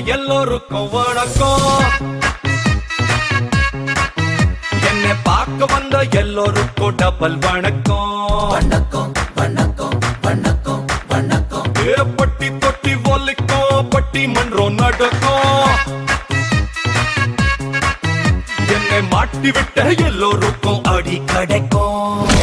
எல்லோருக்கும் வணக்கம். என்னை பார்க்க வந்த எல்லோருக்கும் டபுள் வணக்கம். வணக்கம் வணக்கம் வணக்கம் வணக்கம். பட்டி தொட்டி ஒலிக்கும், பட்டி மன்றம் நடக்கும். என்னை மாட்டி விட்ட எல்லோருக்கும் அடி கிடைக்கும்.